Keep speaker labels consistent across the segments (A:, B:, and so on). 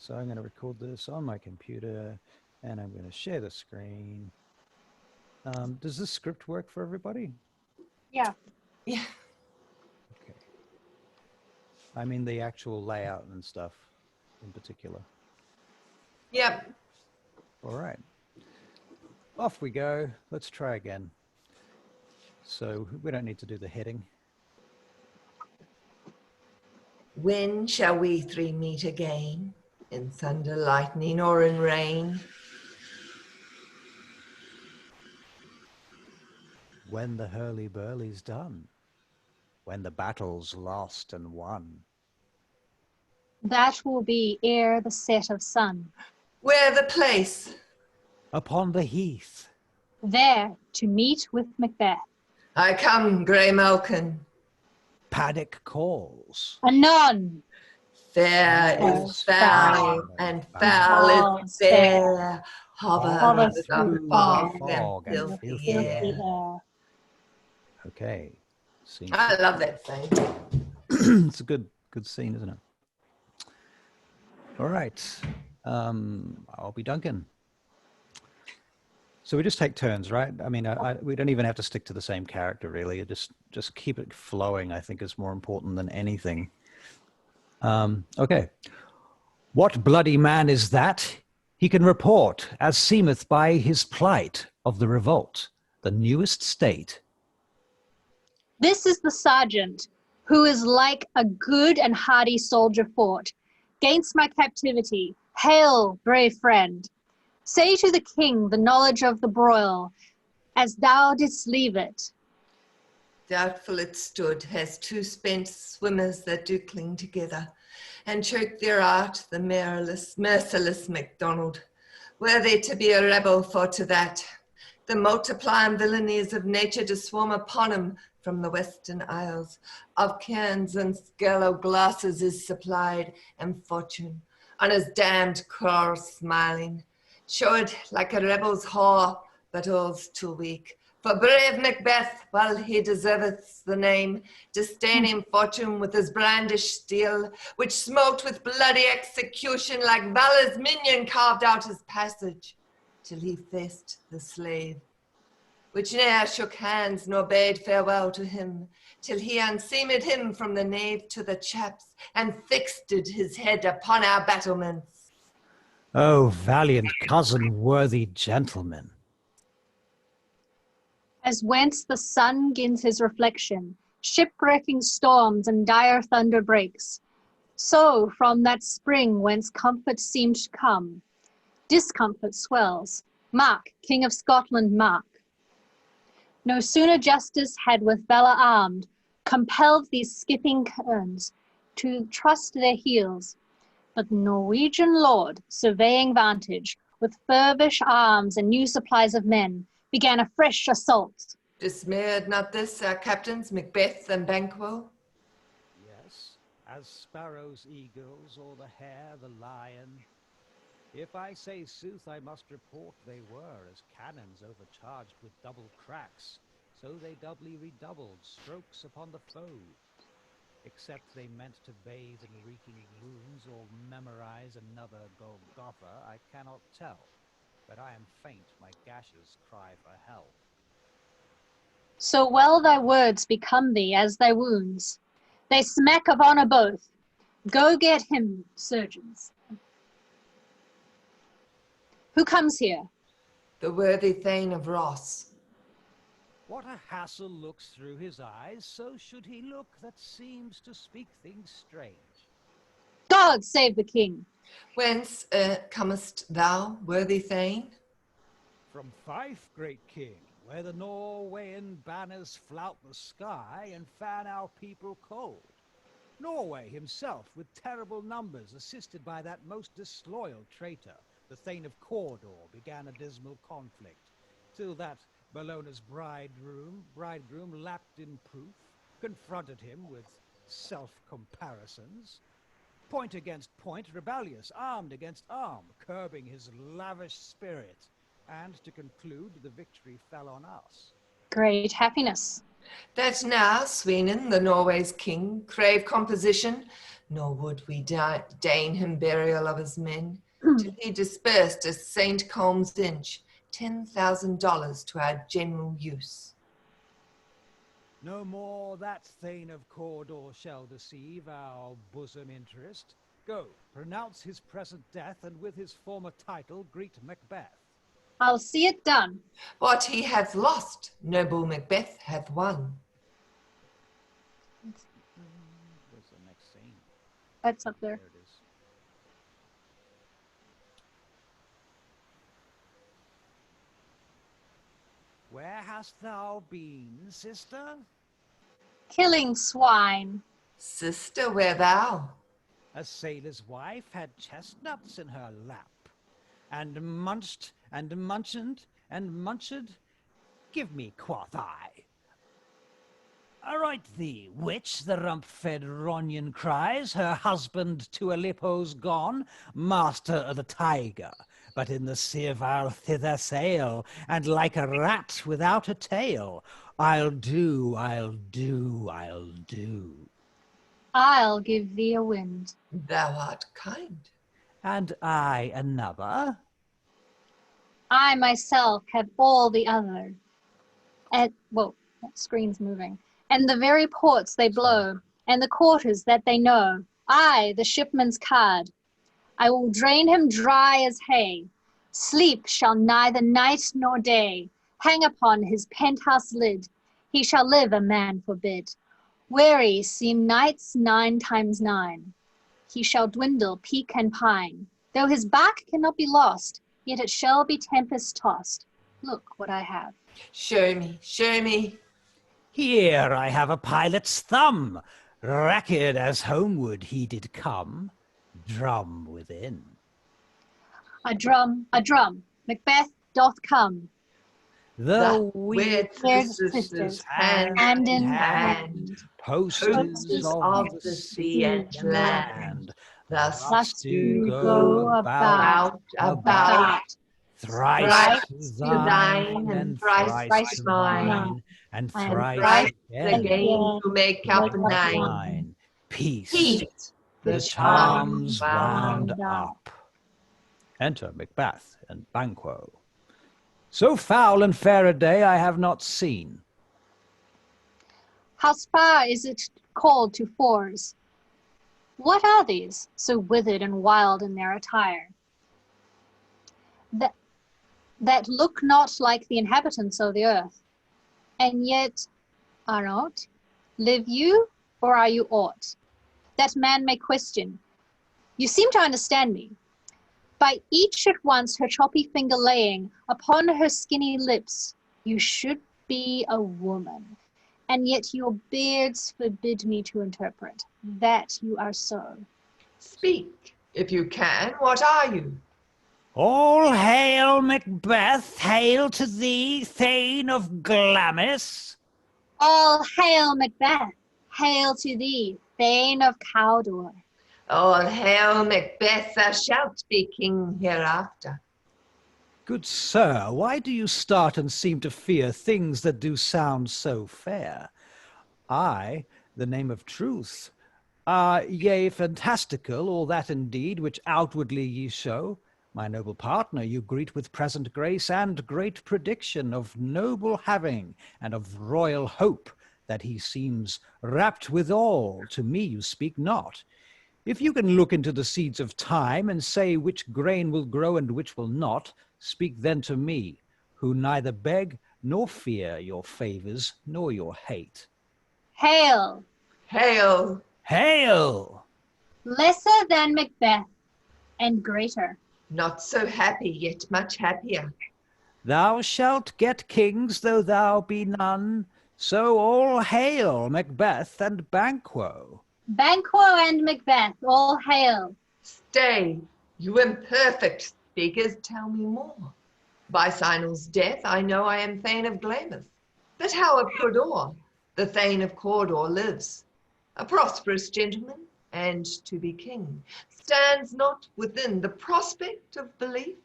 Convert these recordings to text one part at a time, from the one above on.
A: So I'm going to record this on my computer and I'm going to share the screen. Does this script work for everybody?
B: Yeah.
C: Yeah.
A: Okay. I mean the actual layout and stuff in particular.
C: Yep.
A: All right. Off we go. Let's try again. So we don't need to do the heading.
C: When shall we three meet again? In thunder, lightning, or in rain?
A: When the hurly-burly's done, when the battle's lost and won.
B: That will be ere the set of sun.
C: Where the place?
A: Upon the heath.
B: There to meet with Macbeth.
C: I come, grey Malkin.
A: Paddock calls.
B: Anon.
C: Fair
B: Fair
C: is foul, and foul
B: foul
C: is
B: is fair.
C: fair. Hover
B: Hover
C: through
B: through
C: fog
A: fog
C: and
A: and
C: filthy
A: filthy
C: air.
B: air.
A: Okay. Scene.
C: I love that scene.
A: It's a good scene, isn't it? All right. I'll be Duncan. So we just take turns, right? I mean, we don't even have to stick to the same character, really. Just keep it flowing, I think, is more important than anything. Okay. What bloody man is that? He can report, as seemeth by his plight, of the revolt, the newest state.
B: This is the sergeant, who is like a good and hardy soldier fought, 'gainst my captivity. Hail, brave friend! Say to the king the knowledge of the broil, as thou didst leave it.
C: Doubtful it stood, as two spent swimmers that do cling together, and choke their art, the merciless MacDonald. Were there to be a rebel for to that, the multiplying villainies of nature to swarm upon him from the western isles, of cairns and scalo glasses is supplied, and fortune, on his damned course smiling, showed like a rebel's whore, but all's too weak. For brave Macbeth, while he deserveth the name, disdaining fortune with his brandished steel, which smote with bloody execution like valor's minion carved out his passage, till he faced the slave, which ne'er shook hands nor bade farewell to him, till he unseamed him from the nave to the chaps, and fixed his head upon our battlements.
A: Oh, valiant cousin, worthy gentleman.
B: As whence the sun gins his reflection, shipwrecking storms and dire thunder breaks, so from that spring whence comfort seemed to come, discomfort swells. Mark, King of Scotland, mark. No sooner justice had with valor armed, compelled these skipping kerns to trust their heels, but the Norwegian lord, surveying vantage, with furbish arms and new supplies of men, began a fresh assault.
C: Dismayed not this our captains, Macbeth and Banquo?
A: Yes, as sparrows, eagles, or the hare, the lion. If I say sooth, I must report they were as cannons overcharged with double cracks, so they doubly redoubled strokes upon the foe. Except they meant to bathe in reeking wounds or memorize another Golgotha, I cannot tell. But I am faint, my gashes cry for help.
B: So well thy words become thee as thy wounds. They smack of honour both. Go get him, surgeons. Who comes here?
C: The worthy Thane of Ross.
A: What a hassle looks through his eyes, so should he look that seems to speak things strange.
B: God save the king.
C: Whence comest thou, worthy Thane?
A: From Fife, great king, where the Norwegian banners flout the sky and fan our people cold. Norway himself, with terrible numbers, assisted by that most disloyal traitor, the Thane of Cawdor, began a dismal conflict, till that Bellona's bridegroom, lapped in proof, confronted him with self-comparisons. Point against point, rebellious, armed against arm, curbing his lavish spirit, and to conclude, the victory fell on us.
B: Great happiness.
C: That now Sweden, the Norway's king, crave composition, nor would we deign him burial of his men, till he dispersed as St. Colm's Inch $10,000 to our general use.
A: No more that Thane of Cawdor shall deceive our bosom interest. Go, pronounce his present death, and with his former title greet Macbeth.
B: I'll see it done.
C: What he hath lost, noble Macbeth hath won.
A: Where's the next scene?
B: That's up there.
A: There it is. Where hast thou been, sister?
B: Killing swine.
C: Sister, where thou?
A: A sailor's wife had chestnuts in her lap, and munched and munched and munched. Give me, quoth I. Right thee, which the rump-fed Ronion cries, her husband to Aleppo's gone, master of the tiger, but in the sieve I'll thither sail, and like a rat without a tail, I'll do.
B: I'll give thee a wind.
C: Thou art kind.
A: And I another.
B: I myself have all the other. Whoa, that screen's moving. And the very ports they blow, and the quarters that they know. I, the shipman's card. I will drain him dry as hay. Sleep shall neither night nor day hang upon his penthouse lid. He shall live a man forbid. Weary seem nights 9 times 9. He shall dwindle, peak and pine. Though his back cannot be lost, yet it shall be tempest tossed. Look what I have.
C: Show me, show me.
A: Here I have a pilot's thumb, racked as homeward he did come, drum within.
B: A drum, Macbeth doth come.
A: The weird
B: weird
C: sisters,
B: sisters,
C: hand
B: in
C: hand,
A: posters of the sea and land,
C: thus
A: do go about, thrice to thine, and thrice to mine, and thrice
C: again to make up 9.
A: 9. Peace,
C: Peace,
A: the charms wound up. Enter Macbeth and Banquo. So foul and fair a day I have not seen.
B: How far is it called to fours? What are these, so withered and wild in their attire? That look not like the inhabitants of the earth, and yet are not. Live you, or are you aught? That man may question. You seem to understand me. By each at once her choppy finger laying upon her skinny lips, you should be a woman, and yet your beards forbid me to interpret that you are so.
C: Speak, if you can, what are you?
A: All hail, Macbeth, hail to thee, Thane of Glamis.
B: All hail, Macbeth, hail to thee, Thane of Cawdor.
C: All hail, Macbeth, thou shalt be king hereafter.
A: Good sir, why do you start and seem to fear things that do sound so fair? I, the name of truth, yea, fantastical, all that indeed which outwardly ye show. My noble partner you greet with present grace and great prediction of noble having and of royal hope, that he seems rapt withal. To me you speak not. If you can look into the seeds of time and say which grain will grow and which will not, speak then to me, who neither beg nor fear your favors nor your hate.
B: Hail,
C: Hail,
A: Hail!
B: lesser than Macbeth, and greater.
C: not so happy, yet much happier.
A: Thou shalt get kings, though thou be none. So all hail, Macbeth and Banquo.
B: Banquo and Macbeth, all hail.
C: Stay, you imperfect speakers, tell me more. By Sinel's death, I know I am Thane of Glamis. But how of Cawdor? The Thane of Cawdor lives, a prosperous gentleman, and to be king stands not within the prospect of belief,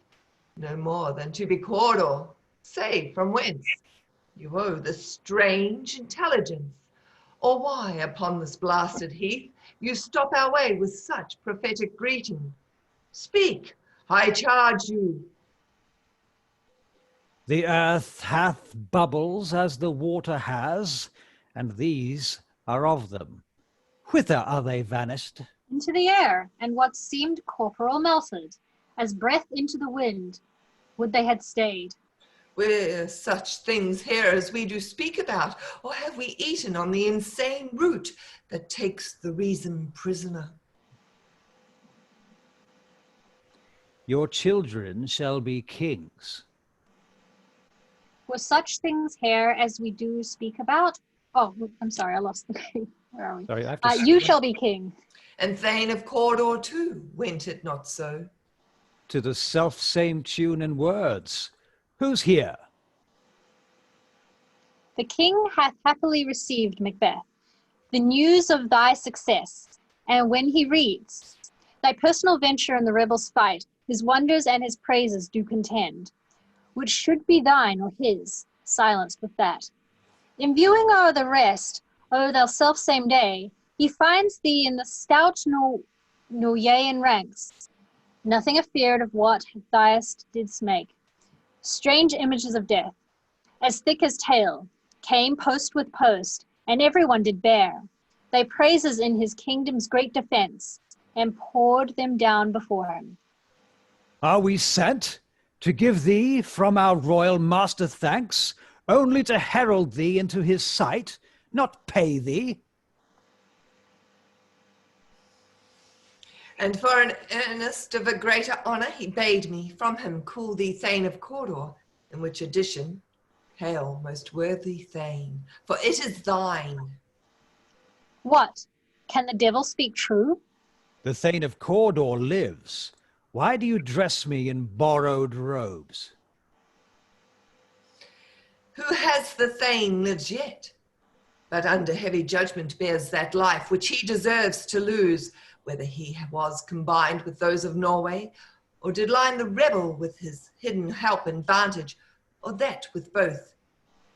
C: no more than to be Cawdor. Say, from whence? You owe the strange intelligence, or why upon this blasted heath you stop our way with such prophetic greeting. Speak, I charge you.
A: The earth hath bubbles as the water has, and these are of them. Whither are they vanished?
B: Into the air, and what seemed corporal melted, as breath into the wind. Would they had stayed.
C: Were such things here as we do speak about, or have we eaten on the insane root that takes the reason prisoner?
A: Your children shall be kings.
B: Were such things here as we do speak about? Oh, I'm sorry, I lost the Where are we?
A: Sorry, I have to
B: You shall be king.
C: And Thane of Cawdor too, went it not so?
A: to the self-same tune and words. Who's here?
B: The king hath happily received, Macbeth, the news of thy success, and when he reads thy personal venture in the rebels' fight, his wonders and his praises do contend, which should be thine or his, silenced with that. In viewing o'er the rest, o'er thou self-same day, he finds thee in the stout no yea in ranks, nothing afeard of what thou'st didst make. Strange images of death, as thick as tale, came post with post, and everyone did bear thy praises in his kingdom's great defense, and poured them down before him.
A: Are we sent to give thee from our royal master thanks, only to herald thee into his sight, not pay thee?
C: And for an earnest of a greater honour, he bade me from him call thee Thane of Cawdor, in which addition, hail, most worthy Thane, for it is thine.
B: What? Can the devil speak true?
A: The Thane of Cawdor lives. Why do you dress me in borrowed robes?
C: Who has the Thane lives yet, but under heavy judgment bears that life which he deserves to lose, whether he was combined with those of Norway, or did line the rebel with his hidden help and vantage, or that with both.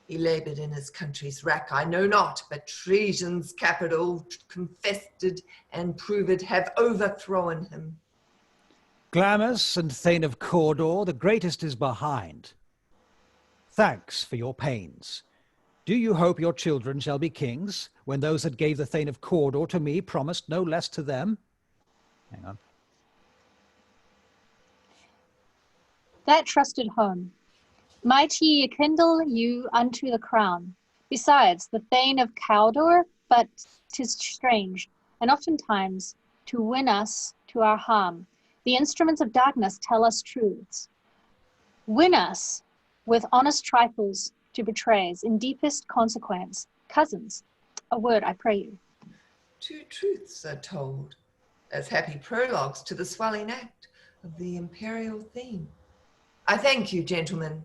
C: He laboured in his country's wrack, I know not, but treason's capital, confessed and proved, have overthrown him.
A: Glamis and Thane of Cawdor, the greatest is behind. Thanks for your pains. Do you hope your children shall be kings, when those that gave the Thane of Cawdor to me promised no less to them? Hang on.
B: That trusted home. Might ye kindle you unto the crown. Besides, the Thane of Cawdor, but 'tis strange, and oftentimes to win us to our harm. The instruments of darkness tell us truths. Win us with honest trifles to betrays, in deepest consequence. Cousins, a word I pray you.
C: Two truths are told, as happy prologues to the swelling act of the imperial theme. I thank you, gentlemen.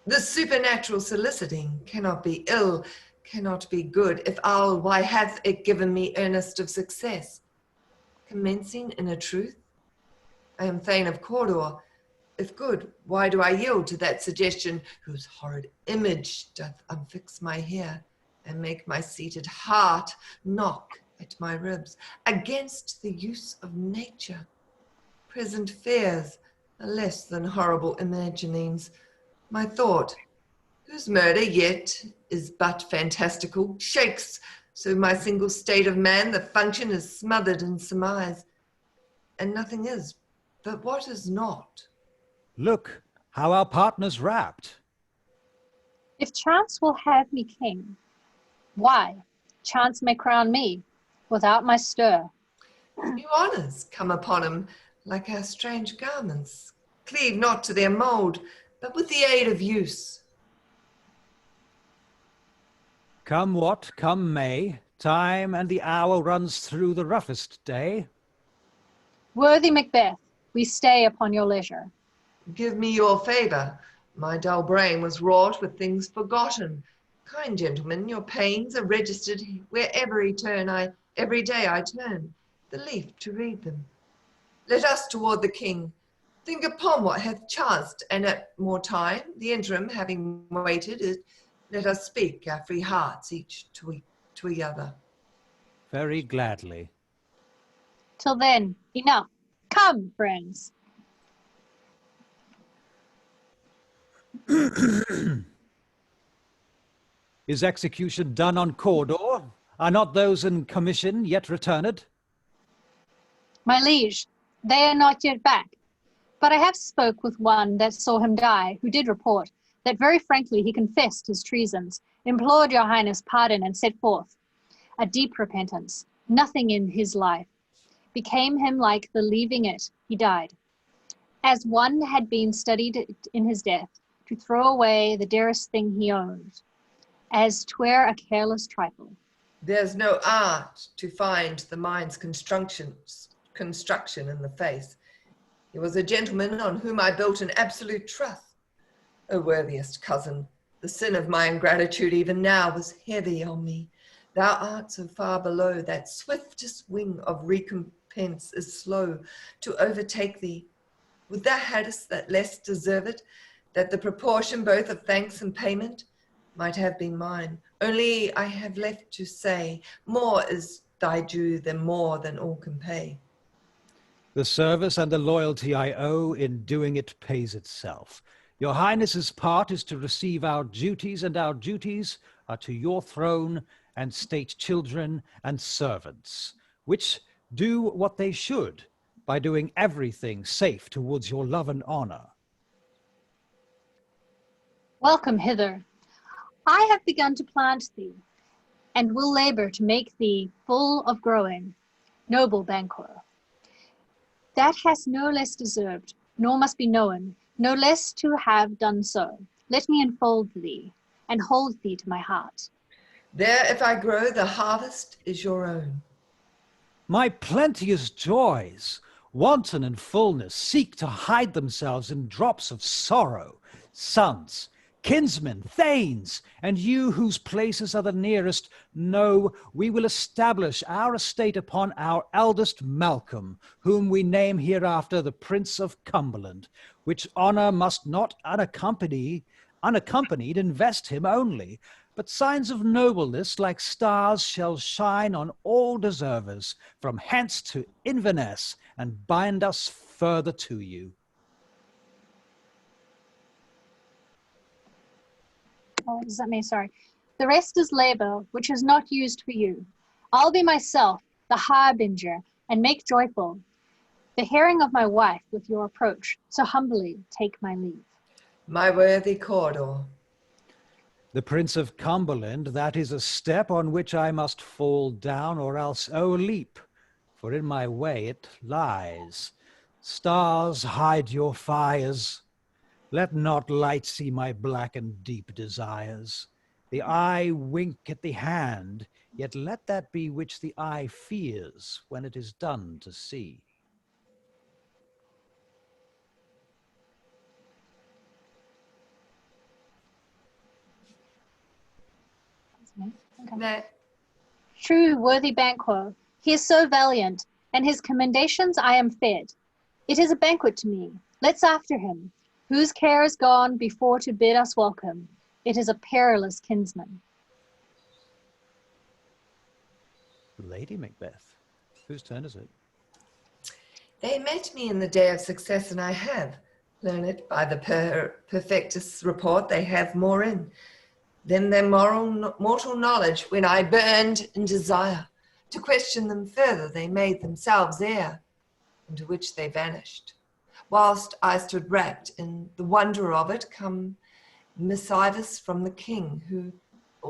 C: This supernatural soliciting cannot be ill, cannot be good, if I'll, why hath it given me earnest of success? Commencing in a truth, I am Thane of Cawdor. If good, why do I yield to that suggestion whose horrid image doth unfix my hair and make my seated heart knock at my ribs against the use of nature? Present fears are less than horrible imaginings. My thought, whose murder yet is but fantastical, shakes so my single state of man, the function is smothered in surmise, and nothing is but what is not.
A: Look, how our partner's wrapped.
B: If chance will have me king, why, chance may crown me without my stir.
C: New honours come upon him like our strange garments, cleave not to their mould, but with the aid of use.
A: Come what come may, time and the hour runs through the roughest day.
B: Worthy Macbeth, we stay upon your leisure.
C: Give me your favour. My dull brain was wrought with things forgotten. Kind gentlemen, your pains are registered wherever every day I turn the leaf to read them. Let us toward the king think upon what hath chanced, and at more time, the interim having waited, it let us speak our free hearts each to each other.
A: Very gladly.
B: Till then, enough. Come, friends.
A: Is execution done on Cawdor? Are not those in commission yet returned?
B: My liege, they are not yet back. But I have spoke with one that saw him die, who did report that very frankly he confessed his treasons, implored your highness pardon, and set forth a deep repentance. Nothing in his life became him like the leaving it, he died. As one had been studied in his death, to throw away the dearest thing he owned, as 'twere a careless trifle.
C: There's no art to find the mind's construction in the face. He was a gentleman on whom I built an absolute trust. O worthiest cousin, the sin of my ingratitude even now was heavy on me. Thou art so far below that swiftest wing of recompense is slow to overtake thee. Would thou hadst that less deserved, that the proportion both of thanks and payment might have been mine. Only I have left to say, more is thy due than more than all can pay.
A: The service and the loyalty I owe in doing it pays itself. Your highness's part is to receive our duties, and our duties are to your throne and state children and servants, which do what they should by doing everything safe towards your love and honor.
B: Welcome hither. I have begun to plant thee, and will labor to make thee full of growing, noble Banquo. That hast no less deserved, nor must be known, no less to have done so. Let me enfold thee, and hold thee to my heart.
C: There, if I grow, the harvest is your own.
A: My plenteous joys, wanton in fullness, seek to hide themselves in drops of sorrow. Sons, kinsmen, thanes, and you whose places are the nearest, know we will establish our estate upon our eldest Malcolm, whom we name hereafter the Prince of Cumberland, which honor must not unaccompanied invest him only, but signs of nobleness like stars shall shine on all deservers, from hence to Inverness, and bind us further to you.
B: Oh, does that mean, sorry. The rest is labor, which is not used for you. I'll be myself, the harbinger, and make joyful the hearing of my wife with your approach, so humbly take my leave.
C: My worthy Cawdor.
A: The Prince of Cumberland, that is a step on which I must fall down, or else o'erleap, for in my way it lies. Stars, hide your fires. Let not light see my black and deep desires. The eye wink at the hand, yet let that be which the eye fears when it is done to see.
B: Okay.
C: That
B: True, worthy Banquo, he is so valiant, and his commendations I am fed. It is a banquet to me. Let's after him, whose care is gone before to bid us welcome. It is a perilous kinsman.
A: Lady Macbeth, whose turn is it?
C: they met me in the day of success, and I have learned by the perfectus report they have more in than their mortal knowledge. When I burned in desire to question them further, they made themselves air, into which they vanished. Whilst I stood wrapped in the wonder of it, come missives from the king, who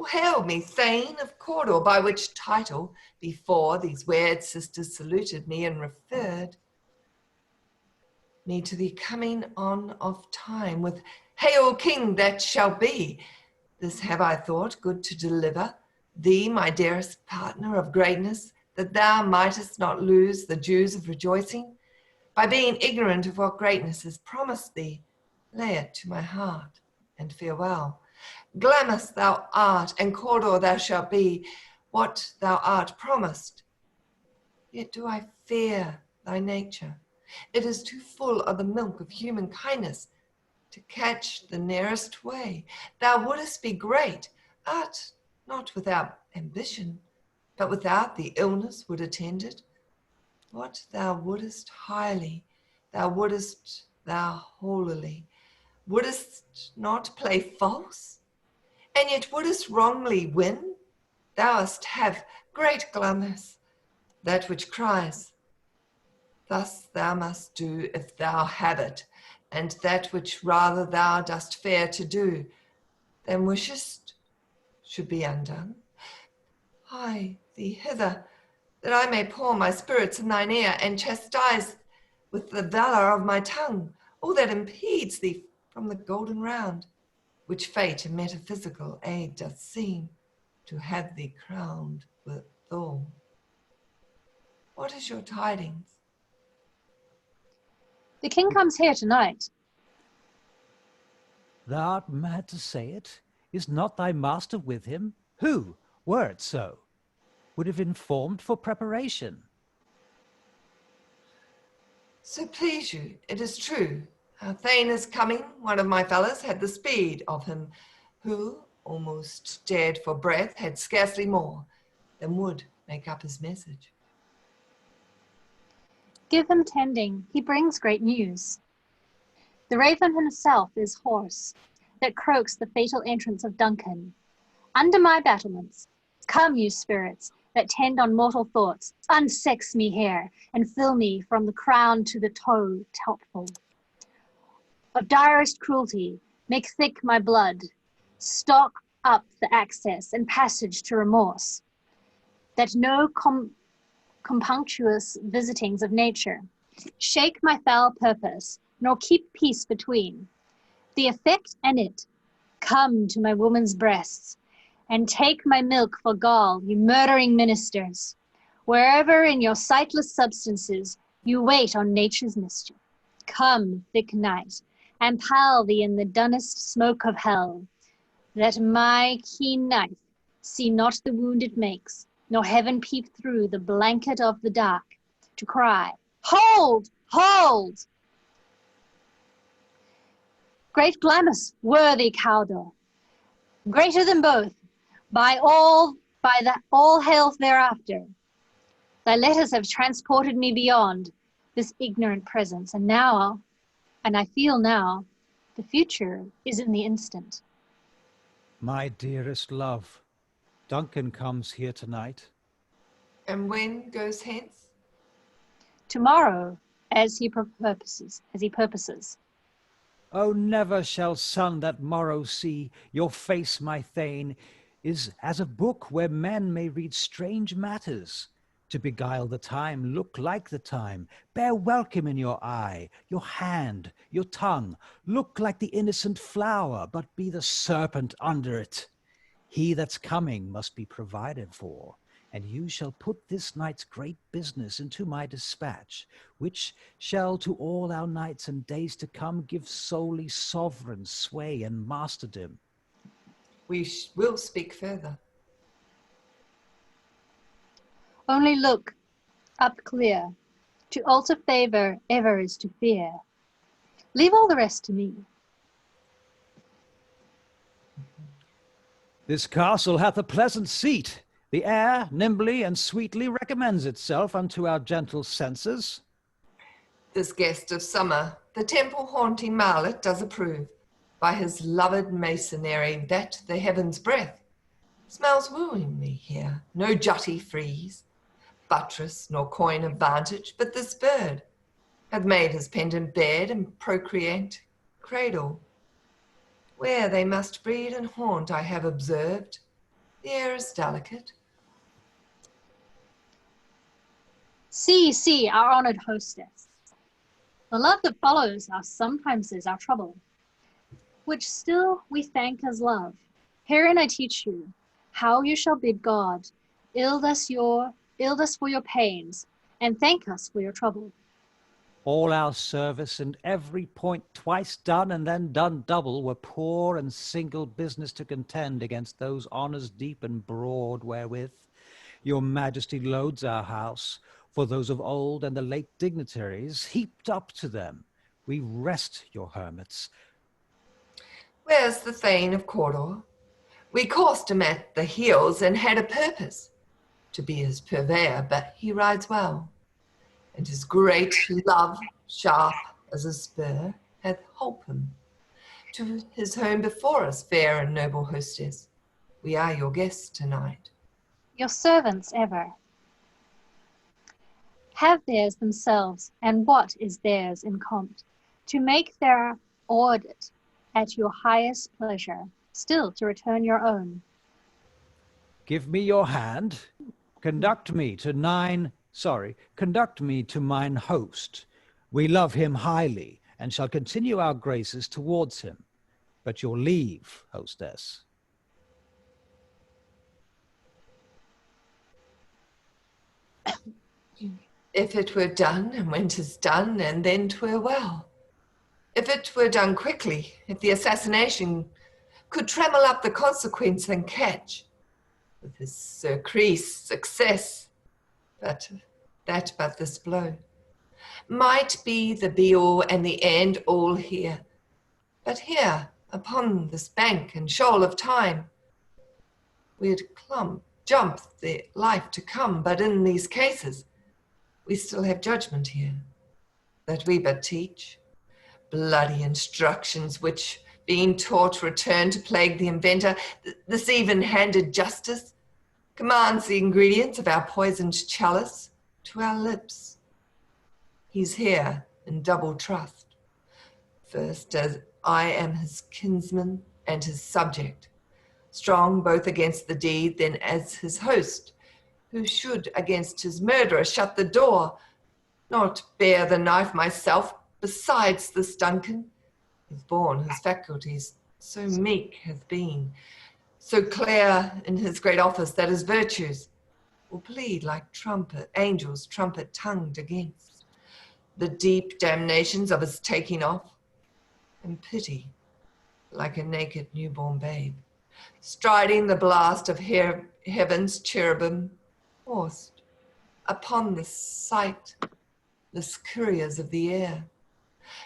C: hailed me Thane of Cawdor, by which title before these weird sisters saluted me and referred me to the coming on of time with Hail King that shall be. This have I thought good to deliver thee, my dearest partner of greatness, that thou mightest not lose the dues of rejoicing. By being ignorant of what greatness is promised thee, lay it to my heart, and farewell. Glamis thou art, and Cawdor thou shalt be, what thou art promised. Yet do I fear thy nature. It is too full of the milk of human kindness. to catch the nearest way. Thou wouldest be great, art not without ambition, but without the illness would attend it. What thou wouldest highly, thou wouldest thou holily, wouldest not play false, and yet wouldest wrongly win. Thou must have great gladness, that which cries. Thus thou must do if thou have it, and that which rather thou dost fear to do than wishest should be undone. Hie thee hither, that I may pour my spirits in thine ear, and chastise with the valour of my tongue all that impedes thee from the golden round, which fate and metaphysical aid doth seem to have thee crowned with thorn. What is your tidings?
B: The king comes here tonight.
A: Thou art mad to say it. Is not thy master with him? Who, were it so, would have informed for preparation?
C: So please you, it is true. Our Thane is coming. One of my fellows had the speed of him, who, almost dead for breath, had scarcely more than would make up his message.
B: Give him tending, he brings great news. The raven himself is hoarse, that croaks the fatal entrance of Duncan. Under my battlements, come you spirits, that tend on mortal thoughts, unsex me here, and fill me from the crown to the toe topful. Of direst cruelty, make thick my blood, stock up the access and passage to remorse, that no compunctious visitings of nature shake my foul purpose, nor keep peace between. The effect and it, come to my woman's breasts, and take my milk for gall, you murdering ministers, wherever in your sightless substances you wait on nature's mischief. Come, thick night, and pile thee in the dunnest smoke of hell, that my keen knife see not the wound it makes, nor heaven peep through the blanket of the dark, to cry, hold, hold! Great Glamis, worthy Cawdor, greater than both, by all hail thereafter. Thy letters have transported me beyond this ignorant presence, and I feel now, the future is in the instant.
A: My dearest love, Duncan comes here tonight.
C: And when goes hence?
B: Tomorrow, as he purposes.
A: Oh, never shall sun that morrow see your face, my Thane, is as a book where men may read strange matters. To beguile the time, look like the time, bear welcome in your eye, your hand, your tongue, look like the innocent flower, but be the serpent under it. He that's coming must be provided for, and you shall put this night's great business into my dispatch, which shall to all our nights and days to come give solely sovereign sway and masterdom.
C: We will speak further.
B: Only look up clear. To alter favor ever is to fear. Leave all the rest to me.
A: This castle hath a pleasant seat. The air nimbly and sweetly recommends itself unto our gentle senses.
C: This guest of summer, the temple-haunting marlet does approve, by his loved masonry that the heaven's breath smells wooingly here. No jutty frieze, buttress, nor coign of vantage, but this bird hath made his pendant bed and procreant cradle. Where they must breed and haunt, I have observed. The air is delicate.
B: See, our honored hostess. The love that follows us sometimes is our trouble, which still we thank as love. Herein I teach you how you shall bid God ill us for your pains, and thank us for your trouble.
A: All our service and every point twice done and then done double were poor and single business to contend against those honours deep and broad wherewith your majesty loads our house, for those of old and the late dignitaries heaped up to them. We rest your hermits,
C: Where's the Thane of Cawdor? We coursed him at the heels and had a purpose, to be his purveyor, but he rides well, and his great love, sharp as a spur, hath holpen to his home before us, fair and noble hostess. We are your guests tonight.
B: Your servants ever. Have theirs themselves, and what is theirs in compt, to make their audit at your highest pleasure, still to return your own.
A: Give me your hand. Conduct me to mine host. We love him highly, and shall continue our graces towards him. But your leave, hostess.
C: If it were done, and when 'tis done, and then 'twere well. If it were done quickly, if the assassination could trammel up the consequence and catch, with his surcease success, but this blow might be the be-all and the end-all here. But here, upon this bank and shoal of time, we'd jump the life to come, but in these cases, we still have judgment here, that we but teach, bloody instructions which, being taught, return to plague the inventor. This even-handed justice commands the ingredients of our poisoned chalice to our lips. He's here in double trust. First, as I am his kinsman and his subject, strong both against the deed, then as his host, who should against his murderer shut the door, not bear the knife myself. Besides this Duncan, hath borne his faculties, so meek hath been, so clear in his great office that his virtues will plead like angels trumpet-tongued against the deep damnations of his taking off, and pity like a naked newborn babe, striding the blast of heaven's cherubim, forced upon the sightless couriers of the air,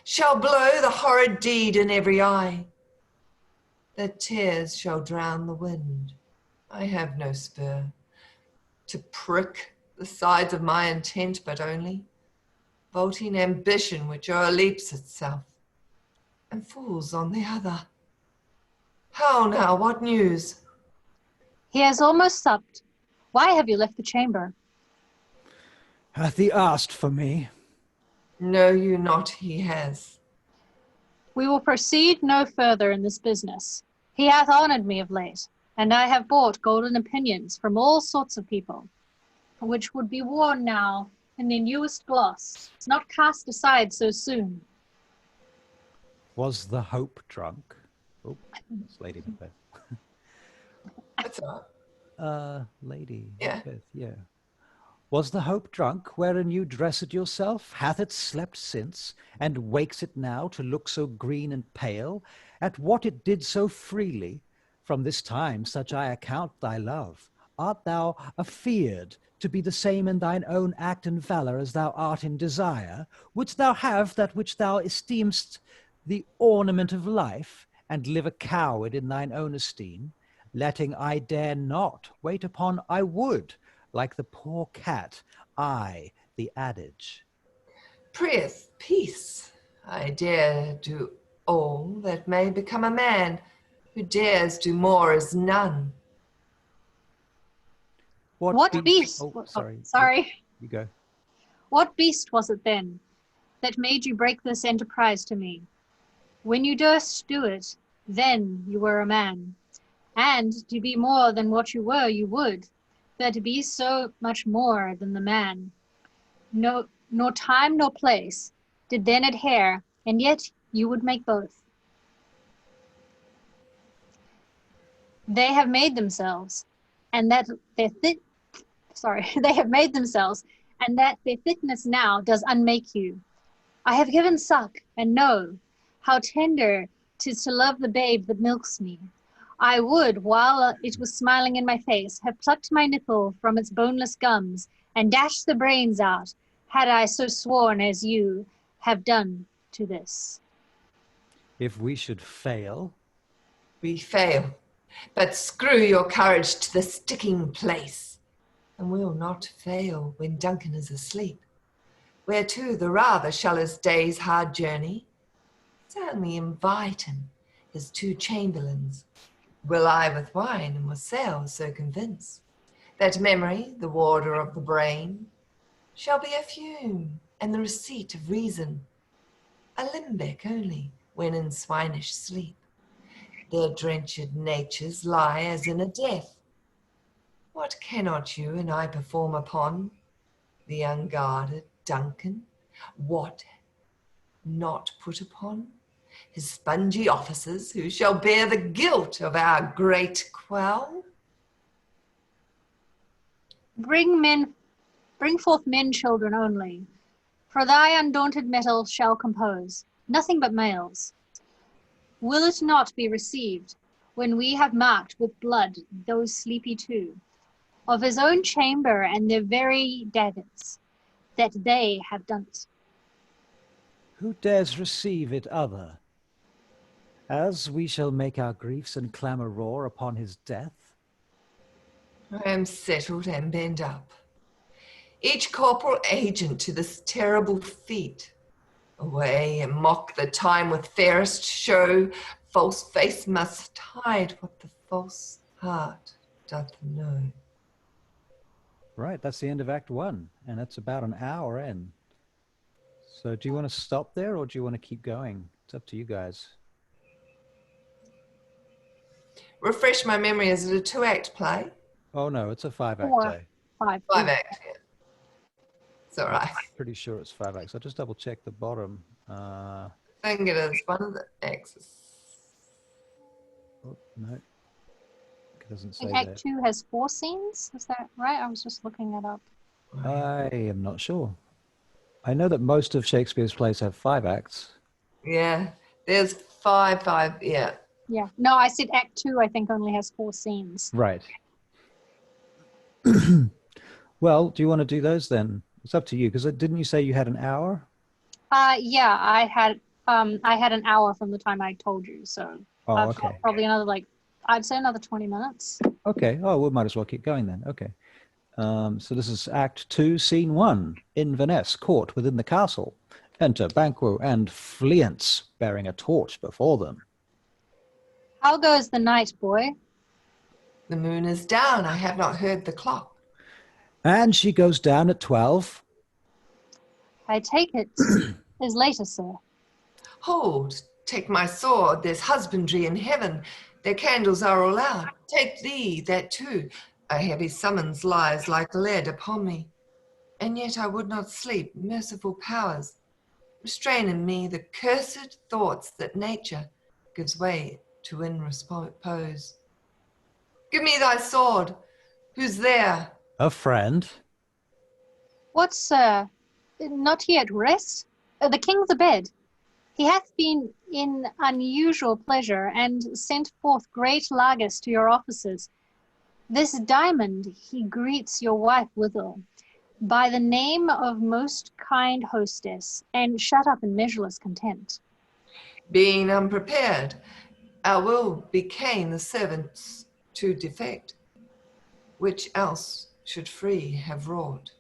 C: shall blow the horrid deed in every eye. Their tears shall drown the wind. I have no spur to prick the sides of my intent, but only vaulting ambition which o'erleaps itself, and falls on the other. How now, what news?
B: He has almost supped. Why have you left the chamber?
A: Hath he asked for me?
C: Know you not he has?
B: We will proceed no further in this business. He hath honored me of late, and I have bought golden opinions from all sorts of people, which would be worn now in their newest gloss, not cast aside so soon.
A: Was the hope drunk? Oh, it's Lady Macbeth.
C: What's that?
A: Lady
C: Yeah.
A: Macbeth, yeah. Was the hope drunk wherein you dressed yourself? Hath it slept since, and wakes it now to look so green and pale? At what it did so freely? From this time such I account thy love. Art thou afeard to be the same in thine own act and valour as thou art in desire? Wouldst thou have that which thou esteem'st the ornament of life, and live a coward in thine own esteem? Letting I dare not wait upon I would, like the poor cat, I the adage.
C: Prith, peace. I dare do all that may become a man, who dares do more is none.
B: What beast?
A: Oh, sorry.
B: Sorry.
A: You go.
B: What beast was it then that made you break this enterprise to me? When you durst do it, then you were a man. And to be more than what you were, you would, but to be so much more than the man. No, nor time nor place did then adhere, and yet you would make both. They have made themselves, and that their they have made themselves, and that their thickness now does unmake you. I have given suck, and know how tender 'tis to love the babe that milks me. I would, while it was smiling in my face, have plucked my nipple from its boneless gums and dashed the brains out, had I so sworn as you have done to this.
A: If we should fail,
C: We fail, but screw your courage to the sticking place, and we'll not fail when Duncan is asleep. Whereto the rather shall his day's hard journey? Certainly invite him, his 2 chamberlains. Will I with wine and wassail so convince that memory, the warder of the brain, shall be a fume and the receipt of reason, a limbeck only when in swinish sleep their drenched natures lie as in a death. What cannot you and I perform upon the unguarded Duncan? What not put upon his spongy officers, who shall bear the guilt of our great quell?
B: Bring forth men children only, for thy undaunted mettle shall compose nothing but males. Will it not be received when we have marked with blood those sleepy 2 of his own chamber and their very daggers, that they have done it?
A: Who dares receive it other? As we shall make our griefs and clamour roar upon his death?
C: I am settled and bent up, each corporal agent to this terrible feat. Away and mock the time with fairest show. False face must hide what the false heart doth know.
A: Right, that's the end of Act 1, and it's about an hour in. So do you want to stop there, or do you want to keep going? It's up to you guys.
C: Refresh my memory, is it a 2-act play?
A: Oh no, it's a 5-act
B: 4,
A: play.
B: 5.
C: 5-act, yeah. It's all right.
A: Pretty sure it's 5 acts. I'll just double check the bottom.
C: I think it is one of the axes.
A: Oh, no, it doesn't
B: I
A: say
B: think Act
A: that.
B: 2 has 4 scenes. Is that right? I was just looking it up.
A: I am not sure. I know that most of Shakespeare's plays have 5 acts.
C: Yeah, there's 5, yeah.
B: Yeah. No, I said Act 2, I think, only has 4 scenes.
A: Right. Well, do you want to do those then? It's up to you, because didn't you say you had an hour?
B: Yeah, I had an hour from the time I told you, so
A: Oh,
B: I've
A: okay.
B: got probably another, I'd say another 20 minutes.
A: Okay. Oh, we might as well keep going then. Okay. So this is Act 2, Scene 1. Inverness, court within the castle. Enter Banquo and Fleance, bearing a torch before them.
B: How goes the night, boy?
C: The moon is down. I have not heard the clock.
A: And she goes down at 12.
B: I take it is later, sir.
C: Hold, take my sword. There's husbandry in heaven. Their candles are all out. Take thee, that too. A heavy summons lies like lead upon me. And yet I would not sleep. Merciful powers, restrain in me the cursed thoughts that nature gives way to in repose. Give me thy sword. Who's there?
A: A friend.
B: What, sir? Not he at rest? The king's abed. He hath been in unusual pleasure, and sent forth great largesse to your officers. This diamond he greets your wife withal, by the name of most kind hostess, and shut up in measureless content.
C: Being unprepared, our will became the servants to defect, which else should free have wrought.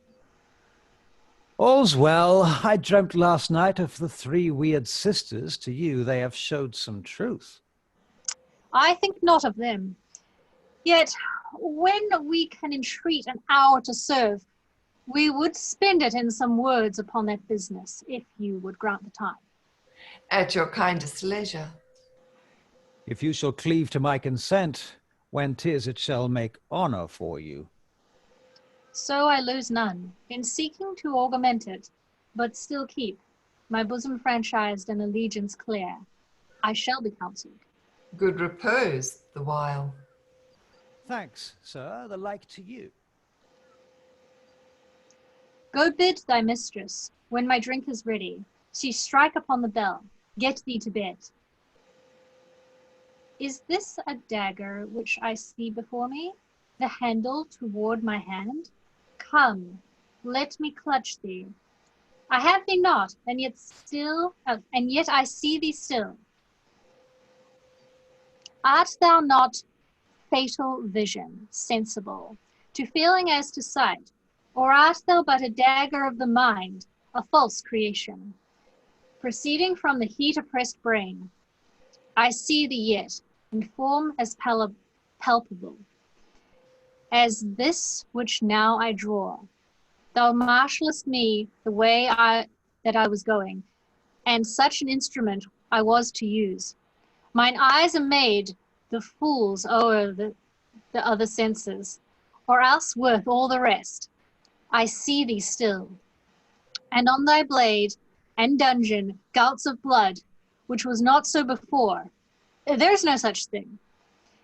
A: All's well. I dreamt last night of the 3 weird sisters. To you they have showed some truth.
B: I think not of them. Yet, when we can entreat an hour to serve, we would spend it in some words upon that business, if you would grant the time.
C: At your kindest leisure.
A: If you shall cleave to my consent, when 'tis it shall make honour for you.
B: So I lose none, in seeking to augment it, but still keep my bosom franchised and allegiance clear. I shall be counselled.
C: Good repose the while.
A: Thanks, sir, the like to you.
B: Go bid thy mistress, when my drink is ready, she strike upon the bell, get thee to bed. Is this a dagger which I see before me, the handle toward my hand? Come, let me clutch thee. I have thee not, and yet I see thee still. Art thou not fatal vision, sensible, to feeling as to sight, or art thou but a dagger of the mind, a false creation, proceeding from the heat-oppressed brain? I see thee yet, in form as palpable as this which now I draw. Thou marshallest me the way that I was going, and such an instrument I was to use. Mine eyes are made the fools o'er the other senses, or else worth all the rest. I see thee still, and on thy blade and dungeon gouts of blood, which was not so before. There is no such thing.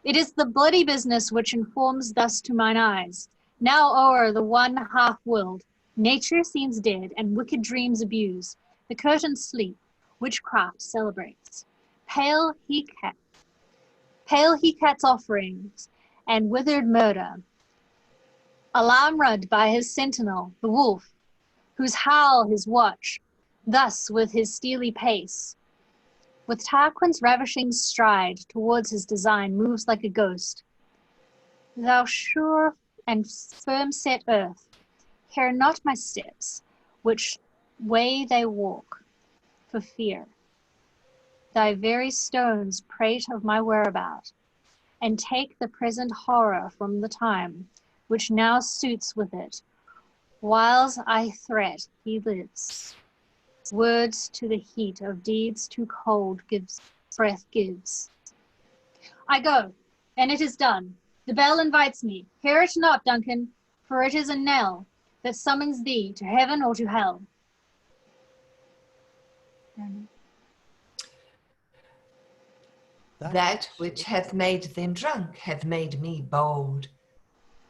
B: It is the bloody business which informs thus to mine eyes. Now o'er the one half-world, nature seems dead, and wicked dreams abuse. The curtains sleep, witchcraft celebrates. Pale he-cat's offerings, and withered murder. Alarm-rud by his sentinel, the wolf, whose howl his watch, thus with his steely pace, with Tarquin's ravishing stride towards his design moves like a ghost. Thou sure and firm-set earth, hear not my steps, which way they walk, for fear. Thy very stones prate of my whereabout, and take the present horror from the time, which now suits with it. Whiles I threat, he lives. Words to the heat of deeds too cold breath gives. I go, and it is done. The bell invites me. Hear it not, Duncan, for it is a knell that summons thee to heaven or to hell.
C: That which hath made them drunk hath made me bold.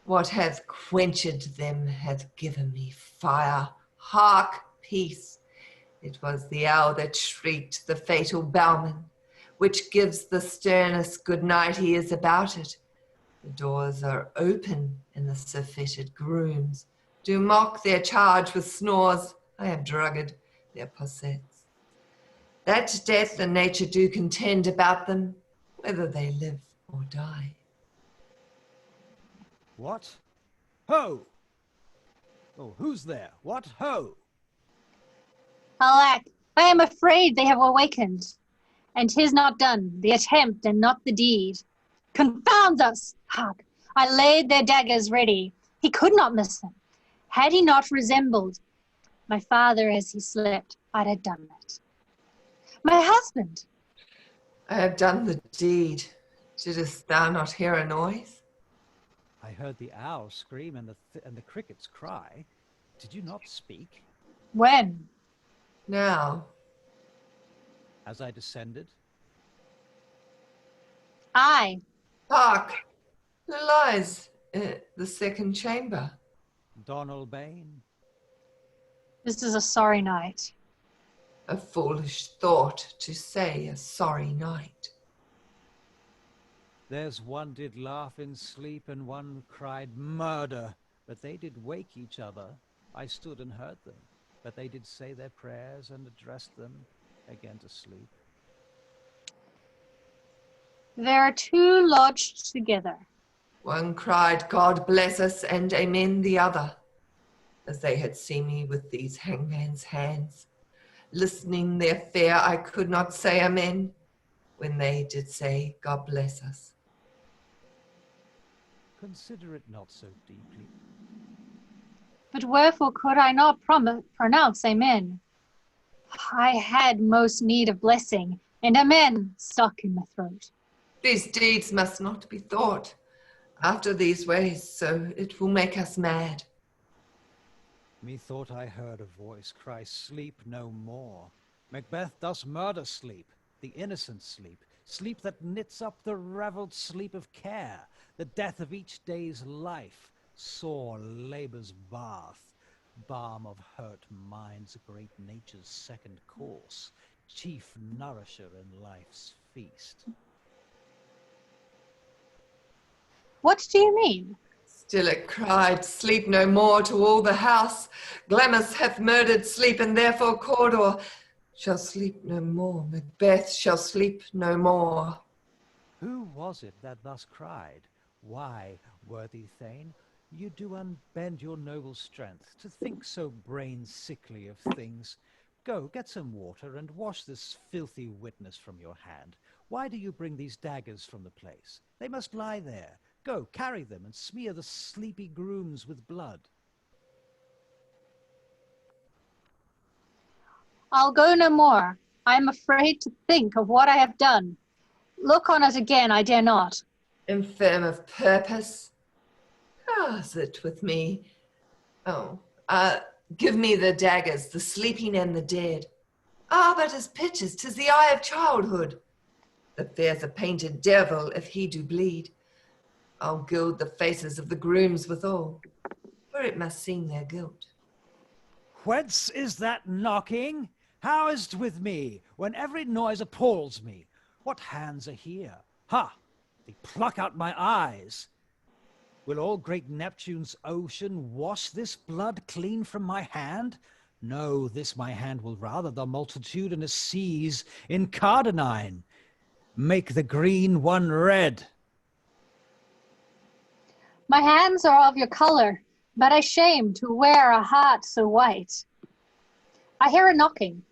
C: What hath quenched them hath given me fire. Hark, peace! It was the owl that shrieked the fatal bellman, which gives the sternest good night he is about it. The doors are open, and the surfeited grooms do mock their charge with snores. I have drugged their possets. That death and nature do contend about them, whether they live or die.
A: What? Ho! Oh, who's there? What? Ho!
B: Alack, I am afraid they have awakened, and 'tis not done, the attempt and not the deed. Confound us! Hark, I laid their daggers ready. He could not miss them. Had he not resembled my father as he slept, I'd have done it. My husband!
C: I have done the deed. Didst thou not hear a noise?
A: I heard the owl scream and the crickets cry. Did you not speak?
B: When?
C: Now.
A: As I descended?
B: I.
C: Hark! Who lies in the second chamber?
A: Donald Bain.
B: This is a sorry night.
C: A foolish thought to say a sorry night.
A: There's one did laugh in sleep and one cried murder, but they did wake each other. I stood and heard them, but they did say their prayers and addressed them again to sleep.
B: There are two lodged together.
C: One cried, God bless us, and amen the other, as they had seen me with these hangman's hands. Listening their fear, I could not say amen, when they did say, God bless us.
A: Consider it not so deeply.
B: But wherefore could I not pronounce amen? I had most need of blessing, and amen stuck in my throat.
C: These deeds must not be thought after these ways, so it will make us mad.
A: Methought I heard a voice cry, sleep no more. Macbeth does murder sleep, the innocent sleep, sleep that knits up the ravelled sleep of care, the death of each day's life, sore labour's bath, balm of hurt minds, great nature's second course, chief nourisher in life's feast.
B: What do you mean?
C: Still it cried, sleep no more to all the house. Glamis hath murdered sleep, and therefore Cawdor shall sleep no more. Macbeth shall sleep no more.
A: Who was it that thus cried? Why, worthy Thane, you do unbend your noble strength to think so brain-sickly of things. Go, get some water, and wash this filthy witness from your hand. Why do you bring these daggers from the place? They must lie there. Go, carry them, and smear the sleepy grooms with blood.
B: I'll go no more. I am afraid to think of what I have done. Look on it again I dare not.
C: Infirm of purpose, how's it with me? Oh, give me the daggers, the sleeping and the dead. Ah, but as pictures, 'tis the eye of childhood. That there's a painted devil if he do bleed. I'll gild the faces of the grooms withal, for it must seem their guilt.
A: Whence is that knocking? How is't with me, when every noise appalls me? What hands are here? Ha! They pluck out my eyes. Will all great Neptune's ocean wash this blood clean from my hand? No, this my hand will rather the multitudinous seas in Cardinine make the green one red.
B: My hands are of your color, but I shame to wear a heart so white. I hear a knocking.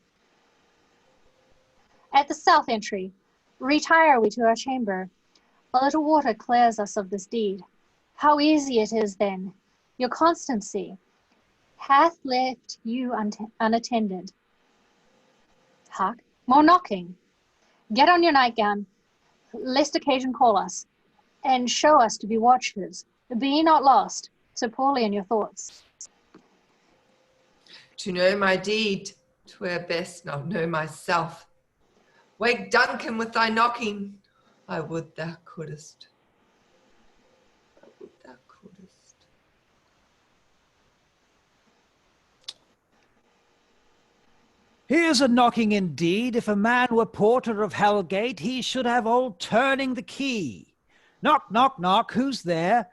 B: At the south entry, retire we to our chamber. A little water clears us of this deed. How easy it is then, your constancy hath left you unattended. Hark, more knocking. Get on your nightgown, lest occasion call us, and show us to be watchers. Be ye not lost, so poorly in your thoughts.
C: To know my deed, 'twere best not know myself. Wake Duncan with thy knocking. I would thou couldest. I would thou couldest.
A: Here's a knocking indeed. If a man were porter of Hellgate, he should have old turning the key. Knock, knock, knock, who's there?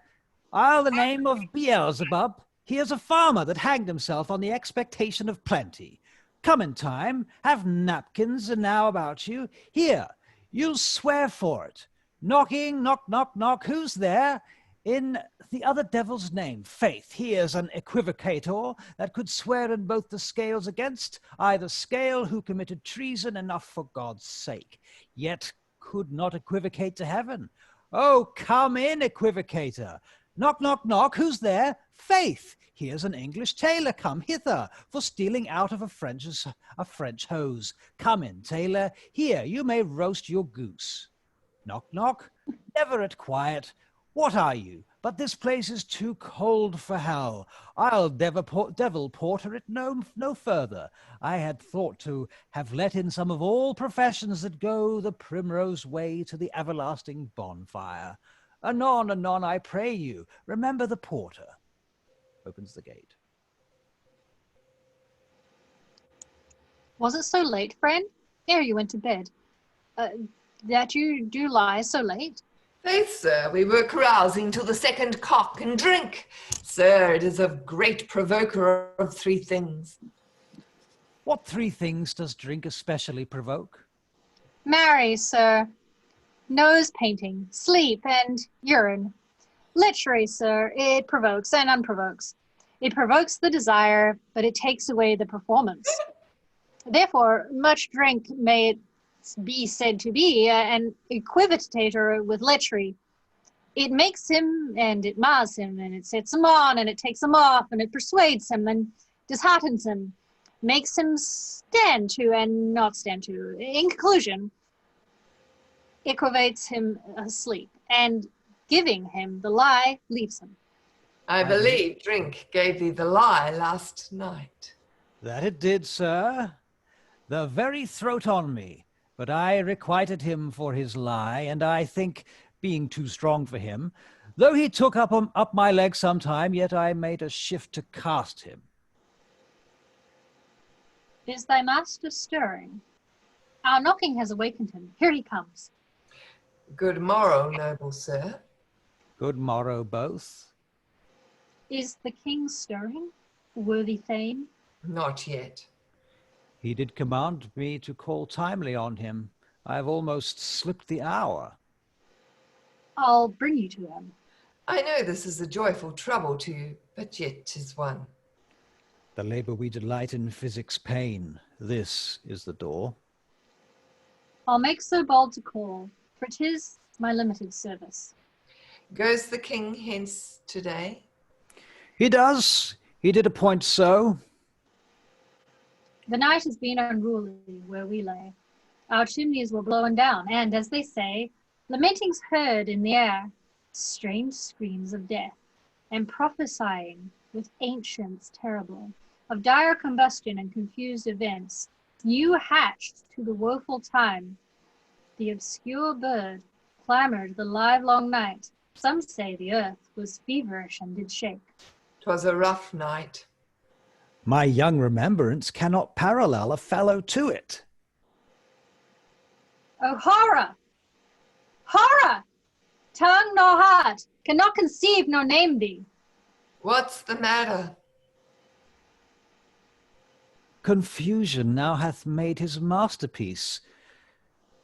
A: I'll the name of Beelzebub. Here's a farmer that hanged himself on the expectation of plenty. Come in time, have napkins now about you. Here, you'll swear for it. Knocking, knock, knock, knock, who's there? In the other devil's name, faith, here's an equivocator that could swear in both the scales against either scale who committed treason enough for God's sake, yet could not equivocate to heaven. Oh, come in, equivocator. Knock, knock, knock, who's there? Faith, here's an English tailor come hither for stealing out of a French hose. Come in, tailor, here, you may roast your goose. Knock, knock, never at quiet. What are you? But this place is too cold for hell. I'll devil porter it no further. I had thought to have let in some of all professions that go the primrose way to the everlasting bonfire. Anon, anon, I pray you, remember the porter. Opens the gate.
B: Was it so late, friend, ere you went to bed, that you do lie so late?
C: Faith, sir, we were carousing till the second cock and drink. Sir, it is a great provoker of three things.
A: What three things does drink especially provoke?
B: Marry, sir, nose painting, sleep, and urine. Literary, sir, it provokes and unprovokes. It provokes the desire, but it takes away the performance. Therefore, much drink may be said to be an equivocator with lechery. It makes him, and it mars him, and it sets him on, and it takes him off, and it persuades him, and disheartens him, makes him stand to and not stand to. In conclusion, equivocates him asleep, and giving him the lie, leaves him.
C: I believe drink gave thee the lie last night.
A: That it did, sir. The very throat on me. But I requited him for his lie, and I think, being too strong for him, though he took up my leg sometime, yet I made a shift to cast him.
B: Is thy master stirring? Our knocking has awakened him. Here he comes.
C: Good morrow, noble sir.
A: Good morrow, both.
B: Is the king stirring, worthy Thane?
C: Not yet.
A: He did command me to call timely on him. I have almost slipped the hour.
B: I'll bring you to him.
C: I know this is a joyful trouble to you, but yet 'tis one.
A: The labor we delight in physics pain. This is the door.
B: I'll make so bold to call, for 'tis my limited service.
C: Goes the king hence today?
A: He does. He did appoint so.
B: The night has been unruly where we lay. Our chimneys were blown down, and, as they say, lamentings heard in the air, strange screams of death, and prophesying with ancients terrible, of dire combustion and confused events, new hatched to the woeful time. The obscure bird clamored the livelong night. Some say the earth was feverish and did shake.
C: 'Twas a rough night.
A: My young remembrance cannot parallel a fellow to it.
B: Oh, horror! Horror! Tongue nor heart cannot conceive nor name thee.
C: What's the matter?
A: Confusion now hath made his masterpiece.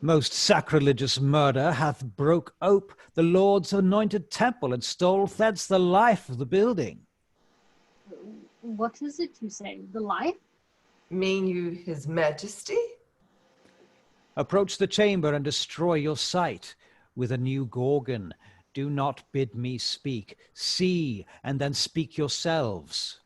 A: Most sacrilegious murder hath broke ope the Lord's anointed temple and stole thence the life of the building.
B: What is it you say? The life?
C: Mean you his majesty?
A: Approach the chamber and destroy your sight with a new Gorgon. Do not bid me speak. See, and then speak yourselves.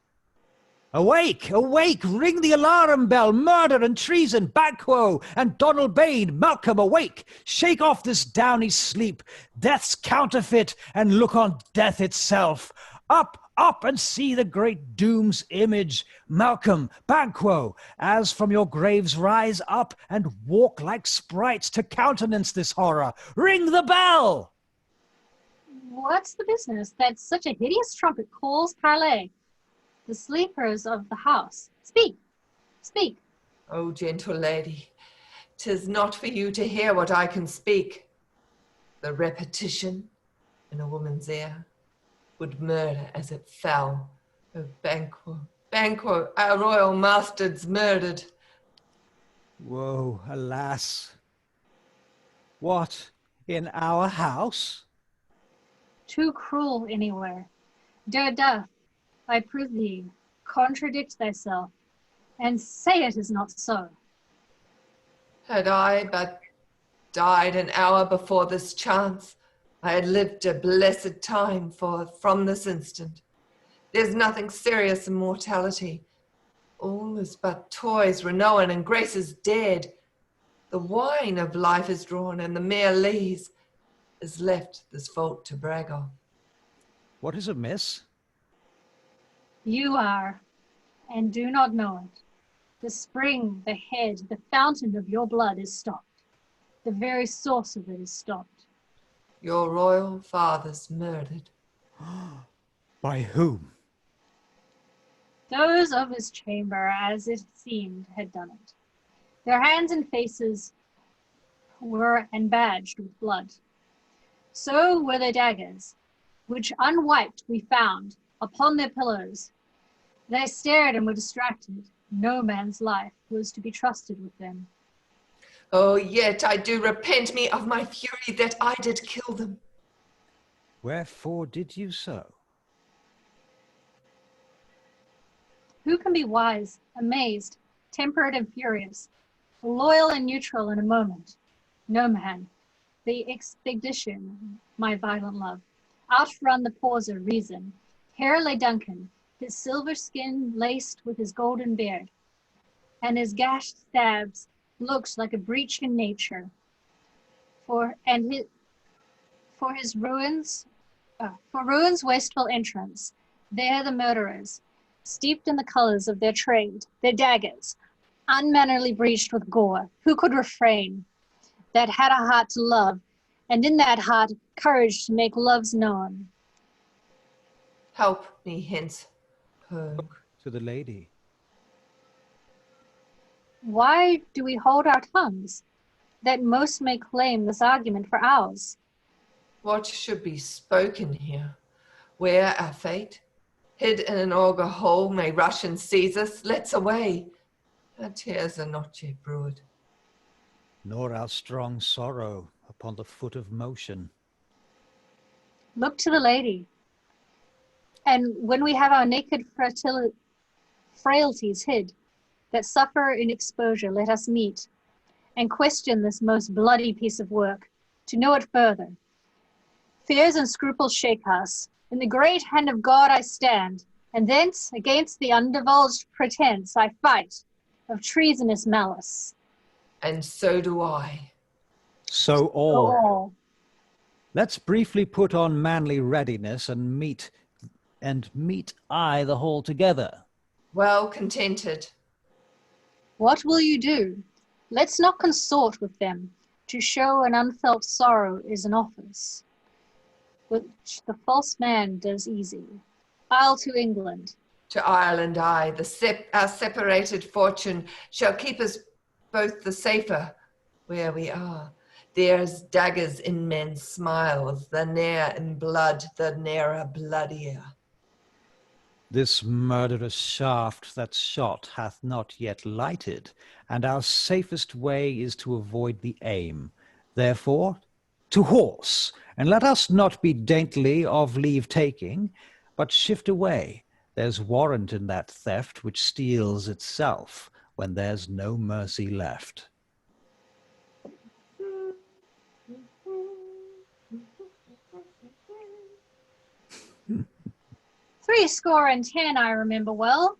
A: Awake! Awake! Ring the alarm bell! Murder and treason! Banquo and Donald Bain! Malcolm, awake! Shake off this downy sleep, death's counterfeit, and look on death itself. Up, up, and see the great doom's image. Malcolm, Banquo, as from your graves rise up and walk like sprites to countenance this horror. Ring the bell!
B: What's the business that such a hideous trumpet calls parley? The sleepers of the house. Speak, speak.
C: O gentle lady, 'tis not for you to hear what I can speak. The repetition in a woman's ear would murder as it fell. O Banquo, Banquo, our royal master's murdered.
A: Woe, alas! What, in our house?
B: Too cruel anywhere. Dare doth, I prithee, contradict thyself, and say it is not so.
C: Had I but died an hour before this chance, I had lived a blessed time, for from this instant, there's nothing serious in mortality. All is but toys, renown, and grace is dead. The wine of life is drawn, and the mere lees is left this fault to brag of.
A: What is amiss?
B: You are, and do not know it. The spring, the head, the fountain of your blood is stopped. The very source of it is stopped.
C: Your royal father's murdered.
A: By whom?
B: Those of his chamber, as it seemed, had done it. Their hands and faces were embadged with blood. So were their daggers, which unwiped we found upon their pillows. They stared and were distracted. No man's life was to be trusted with them.
C: Oh, yet I do repent me of my fury that I did kill them.
A: Wherefore did you so?
B: Who can be wise, amazed, temperate and furious, loyal and neutral in a moment? No man. The expedition, my violent love, outrun the pause of reason. Here lay Duncan, his silver skin laced with his golden beard, and his gashed stabs looked like a breach in nature. For ruins wasteful entrance, there the murderers, steeped in the colors of their trade, their daggers, unmannerly breached with gore, who could refrain, that had a heart to love, and in that heart courage to make loves known.
C: Help me hence, Pogue.
A: To the lady.
B: Why do we hold our tongues, that most may claim this argument for ours?
C: What should be spoken here? Where our fate, hid in an auger hole, may rush and seize us? Let's away. Our tears are not yet brewed.
A: Nor our strong sorrow upon the foot of motion.
B: Look to the lady. And when we have our naked frailties hid, that suffer in exposure, let us meet, and question this most bloody piece of work, to know it further. Fears and scruples shake us. In the great hand of God I stand, and thence against the undivulged pretense I fight of treasonous malice.
C: And so do I.
A: So all.
B: All.
A: Let's briefly put on manly readiness and meet I the whole together.
C: Well contented.
B: What will you do? Let's not consort with them. To show an unfelt sorrow is an office, which the false man does easy. I'll to England.
C: To Ireland I, our separated fortune shall keep us both the safer where we are. There's daggers in men's smiles, the ne'er in blood, the ne'er bloodier.
A: This murderous shaft that's shot hath not yet lighted, and our safest way is to avoid the aim. Therefore, to horse, and let us not be daintily of leave-taking, but shift away. There's warrant in that theft which steals itself, when there's no mercy left.
B: Threescore and 10 I remember well,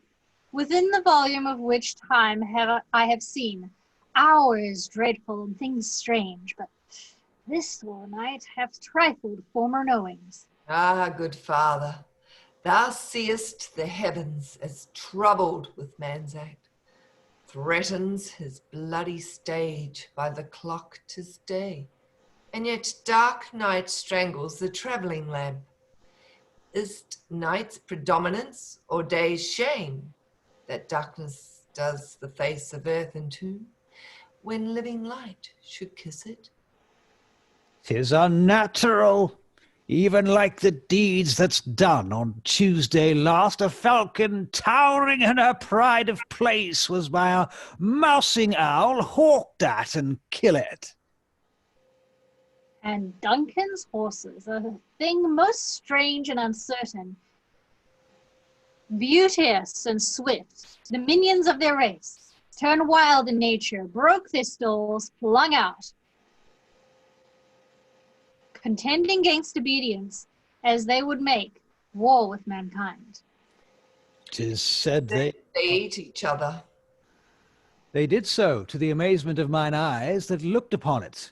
B: within the volume of which time I have seen hours dreadful and things strange, but this night hath trifled former knowings.
C: Ah, good father, thou seest the heavens as troubled with man's act, threatens his bloody stage by the clock 'tis day, and yet dark night strangles the travelling lamp. Is't night's predominance or day's shame that darkness does the face of earth entomb, when living light should kiss it?
A: 'Tis unnatural, even like the deeds that's done on Tuesday last. A falcon towering in her pride of place was by a mousing owl hawked at and killed.
B: And Duncan's horses, a thing most strange and uncertain, beauteous and swift, the minions of their race, turned wild in nature, broke their stalls, flung out, contending against obedience, as they would make war with mankind.
A: 'Tis said
C: They ate each other.
A: they did so, to the amazement of mine eyes that looked upon it.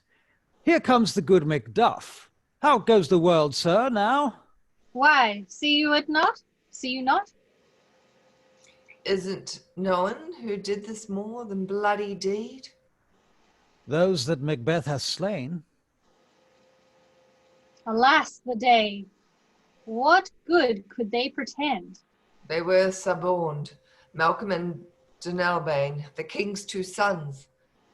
A: Here comes the good Macduff. How goes the world, sir, now?
B: Why, see you it not? See you not?
C: Isn't known who did this more than bloody deed?
A: Those that Mcbeth has slain.
B: Alas, the day! What good could they pretend?
C: They were suborned. Malcolm and Dunelbane, the king's two sons,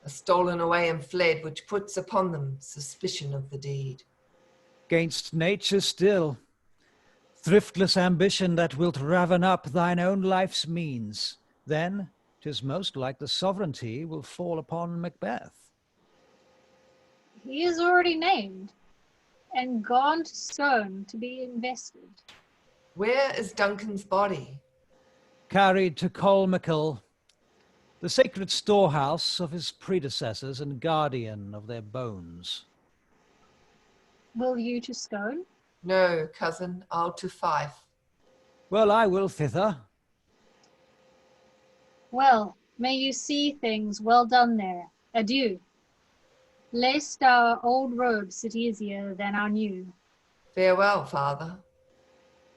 C: are stolen away and fled, which puts upon them suspicion of the deed.
A: 'Gainst nature still, thriftless ambition that wilt raven up thine own life's means. Then 'tis most like the sovereignty will fall upon Macbeth.
B: He is already named, and gone to Scone to be invested.
C: Where is Duncan's body?
A: Carried to Colmcille, the sacred storehouse of his predecessors and guardian of their bones.
B: Will you to Scone?
C: No, cousin, I'll to Fife.
A: Well, I will thither.
B: Well, may you see things well done there. Adieu. Lest our old robe sit easier than our new.
C: Farewell, father.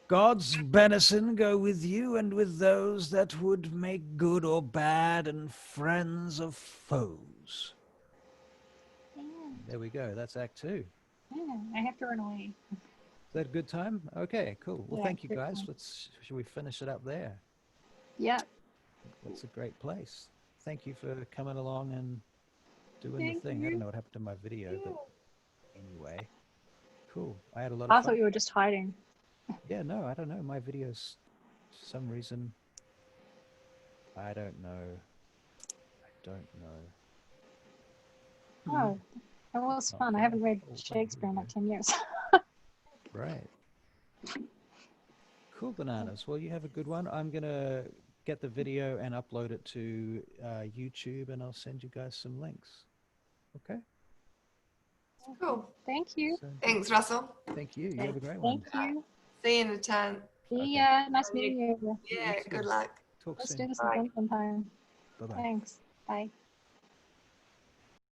A: God's benison go with you and with those that would make good or bad and friends of foes.
B: Yeah,
A: There we go. That's Act 2.
B: yeah, I have to run away.
A: Is that a good time? Okay, cool. Well,
B: Yeah,
A: thank you
B: good
A: guys.
B: time.
A: Should we finish it up there?
B: Yeah.
A: That's a great place. Thank you for coming along and doing
B: Thank
A: the thing. I
B: you.
A: don't know what happened to my video, but anyway. Cool. I had a lot
B: I
A: of
B: thought
A: fun.
B: you were just hiding.
A: Yeah, no, I don't know. My videos, for some reason, I don't know.
B: Oh, that was fun. I haven't read
A: Oh,
B: Shakespeare in
A: here
B: like
A: we
B: 10 years.
A: Right. Cool bananas. Well, you have a good one. I'm going to get the video and upload it to YouTube, and I'll send you guys some links. Okay?
C: Cool.
B: Thank you.
A: So,
C: Thanks, Russell.
A: thank you. You have a great one.
B: Thank you.
C: See you in a chance.
B: See
A: Okay.
B: ya. Nice meeting you.
C: Yeah,
A: too.
C: good luck.
A: Talk
B: Let's
A: soon.
B: do this
C: Bye.
B: again sometime.
A: Bye-bye.
B: Thanks. Bye.